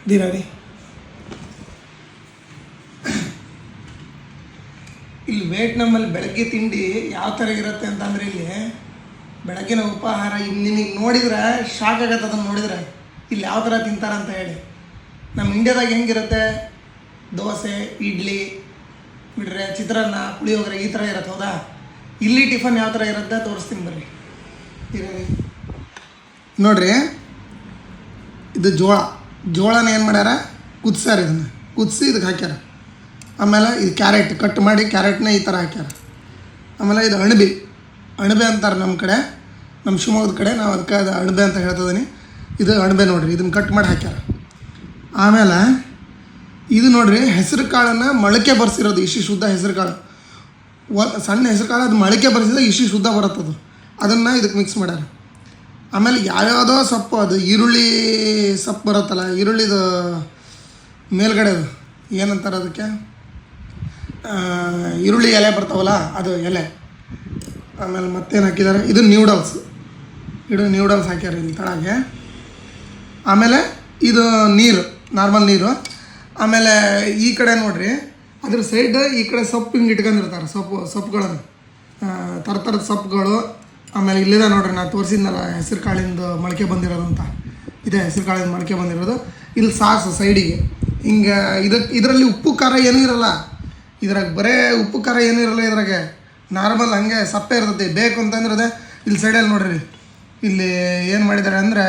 ದೀರಾರಿ ಇಲ್ಲಿ ವೇಟ್ ನಮ್ಮಲ್ಲಿ ಬೆಳಗ್ಗೆ ತಿಂಡಿ ಯಾವ ಥರ ಇರುತ್ತೆ ಅಂತಂದರೆ ಇಲ್ಲಿ ಬೆಳಗ್ಗಿನ ಉಪಹಾರ ಇಲ್ಲಿ ನಿಮಗೆ ನೋಡಿದ್ರೆ ಶಾಕ್ ಆಗತ್ತೆ ಅದನ್ನು ನೋಡಿದರೆ ಇಲ್ಲಿ ಯಾವ ಥರ ತಿಂತಾರಂತ ಹೇಳಿ. ನಮ್ಮ ಇಂಡ್ಯಾದಾಗ ಹೆಂಗಿರುತ್ತೆ ದೋಸೆ ಇಡ್ಲಿ ಬಿಡ್ರೆ ಚಿತ್ರಾನ್ನ ಪುಳಿಯೋಗರೆ ಈ ಥರ ಇರುತ್ತೆ ಹೌದಾ. ಇಲ್ಲಿ ಟಿಫನ್ ಯಾವ ಥರ ಇರುತ್ತೆ ತೋರಿಸ್ತೀನಿ ಬರ್ರಿ. ನೋಡ್ರಿ ಇದು ಜೋಳನ ಏನು ಮಾಡ್ಯಾರ ಕುದಿಸ್ಯಾರ, ಇದನ್ನು ಕುದಿಸಿ ಇದಕ್ಕೆ ಹಾಕ್ಯಾರ. ಆಮೇಲೆ ಇದು ಕ್ಯಾರೆಟ್ ಕಟ್ ಮಾಡಿ ಕ್ಯಾರೆಟ್ನ ಈ ಥರ ಹಾಕ್ಯಾರ. ಆಮೇಲೆ ಇದು ಅಣಬೆ ಅಂತಾರೆ ನಮ್ಮ ಕಡೆ, ನಮ್ಮ ಶಿವಮೊಗ್ಗದ ಕಡೆ ನಾವು ಅದಕ್ಕೆ ಅದು ಅಣಬೆ ಅಂತ ಹೇಳ್ತಿದ್ದೀನಿ. ಇದು ಅಣಬೆ ನೋಡಿರಿ, ಇದನ್ನು ಕಟ್ ಮಾಡಿ ಹಾಕ್ಯಾರ. ಆಮೇಲೆ ಇದು ನೋಡಿರಿ ಹೆಸರು ಕಾಳನ್ನು ಮೊಳಕೆ ಬರ್ಸಿರೋದು, ಇಷ್ಟು ಶುದ್ಧ ಹೆಸರು ಕಾಳು, ಸಣ್ಣ ಹೆಸರು ಕಾಳು ಅದು ಮೊಳಕೆ ಬರ್ಸಿದ್ರೆ ಇಷ್ಟು ಶುದ್ಧ ಬರುತ್ತದು, ಅದನ್ನು ಇದಕ್ಕೆ ಮಿಕ್ಸ್ ಮಾಡ್ಯಾರ. ಆಮೇಲೆ ಯಾವ್ಯಾವುದೋ ಸೊಪ್ಪು, ಅದು ಈರುಳ್ಳಿ ಸೊಪ್ಪು ಬರುತ್ತಲ್ಲ, ಈರುಳ್ಳಿದು ಮೇಲ್ಗಡೆ ಅದು ಏನಂತಾರೆ ಅದಕ್ಕೆ, ಈರುಳ್ಳಿ ಎಲೆ ಬರ್ತಾವಲ್ಲ ಅದು ಎಲೆ. ಆಮೇಲೆ ಮತ್ತೇನು ಹಾಕಿದ್ದಾರೆ, ಇದು ನ್ಯೂಡಲ್ಸ್ ಹಾಕ್ಯಾರ ಇಲ್ಲಿ ತಳಗೆ. ಆಮೇಲೆ ಇದು ನೀರು, ನಾರ್ಮಲ್ ನೀರು. ಆಮೇಲೆ ಈ ಕಡೆ ನೋಡಿರಿ ಅದ್ರ ಸೈಡ್ ಈ ಕಡೆ ಸೊಪ್ಪು ಹಿಂಗೆ ಇಟ್ಕೊಂಡಿರ್ತಾರೆ, ಸೊಪ್ಪುಗಳನ್ನು ಥರದ ಸೊಪ್ಪುಗಳು. ಆಮೇಲೆ ಇಲ್ಲಿದೆ ನೋಡ್ರಿ, ನಾನು ತೋರಿಸಿದ್ನಲ್ಲ ಹೆಸರು ಕಾಳಿಂದ ಮೊಳಕೆ ಬಂದಿರೋದು ಅಂತ, ಇದೆ ಹೆಸರು ಕಾಳಿಂದ ಮೊಳಕೆ ಬಂದಿರೋದು. ಇಲ್ಲಿ ಸಾಸು ಸೈಡಿಗೆ ಹಿಂಗೆ ಇದರಲ್ಲಿ ಉಪ್ಪು ಖಾರ ಏನೂ ಇರಲ್ಲ, ಇದ್ರಾಗ ಬರೇ ಉಪ್ಪು ಖಾರ ಏನೂ ಇರಲ್ಲ, ಇದ್ರಾಗೆ ನಾರ್ಮಲ್ ಹಂಗೆ ಸಪ್ಪೆ ಇರ್ತೈತಿ. ಬೇಕು ಅಂತಂದ್ರೆ ಅದೇ ಇಲ್ಲಿ ಸೈಡಲ್ಲಿ ನೋಡ್ರಿ, ಇಲ್ಲಿ ಏನು ಮಾಡಿದ್ದಾರೆ ಅಂದರೆ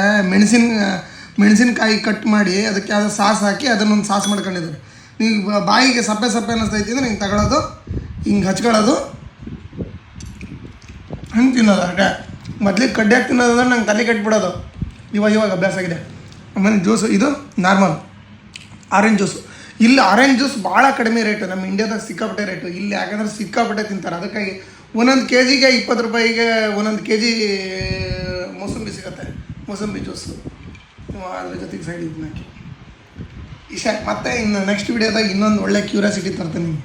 ಮೆಣಸಿನ್ಕಾಯಿ ಕಟ್ ಮಾಡಿ ಅದಕ್ಕೆ ಯಾವುದೋ ಸಾಸ್ ಹಾಕಿ ಅದನ್ನೊಂದು ಸಾಸ್ ಮಾಡ್ಕೊಂಡಿದ್ದಾರೆ. ನೀವು ಬಾಯಿಗೆ ಸಪ್ಪೆ ಅನ್ನಿಸ್ತೈತಿ ಅಂದ್ರೆ ಹಿಂಗೆ ತಗೊಳ್ಳೋದು, ಹಿಂಗೆ ಹಚ್ಕೊಳ್ಳೋದು, ಹಂಗೆ ತಿನ್ನೋದು. ಹಾಗೆ ಮೊದ್ಲಿಗೆ ಕಡ್ಡಿಯಾಗಿ ತಿನ್ನೋದಂದ್ರೆ ನಂಗೆ ತಲೆ ಕಟ್ಬಿಡೋದು, ಇವಾಗ ಅಭ್ಯಾಸ ಆಗಿದೆ. ಆಮೇಲೆ ಜ್ಯೂಸು ಇದು ನಾರ್ಮಲ್ ಆರೆಂಜ್ ಜ್ಯೂಸು. ಇಲ್ಲಿ ಆರೆಂಜ್ ಜ್ಯೂಸ್ ಭಾಳ ಕಡಿಮೆ ರೇಟು, ನಮ್ಮ ಇಂಡಿಯಾದಾಗ ಸಿಕ್ಕಾಪಟ್ಟೆ ರೇಟು ಇಲ್ಲಿ, ಯಾಕಂದ್ರೆ ಸಿಕ್ಕಾಪಟ್ಟೆ ತಿಂತಾರೆ. ಅದಕ್ಕಾಗಿ ಒಂದೊಂದು ಕೆ ಜಿಗೆ 20 ರೂಪಾಯಿಗೆ ಒಂದೊಂದು ಕೆ ಜಿ ಮೂಸಂಬಿ ಸಿಗುತ್ತೆ, ಮೂಸಂಬಿ ಜ್ಯೂಸು. ಅದ್ರ ಜೊತೆಗೆ ಸೈಡ್ ಇದನ್ನ ಹಾಕಿ ಇಷ್ಟ. ಮತ್ತೆ ಇನ್ನು ನೆಕ್ಸ್ಟ್ ವೀಡಿಯೋದಾಗ ಇನ್ನೊಂದು ಒಳ್ಳೆ ಕ್ಯೂರಿಯಾಸಿಟಿ ತರ್ತೀನಿ ನಿಮ್ಗೆ.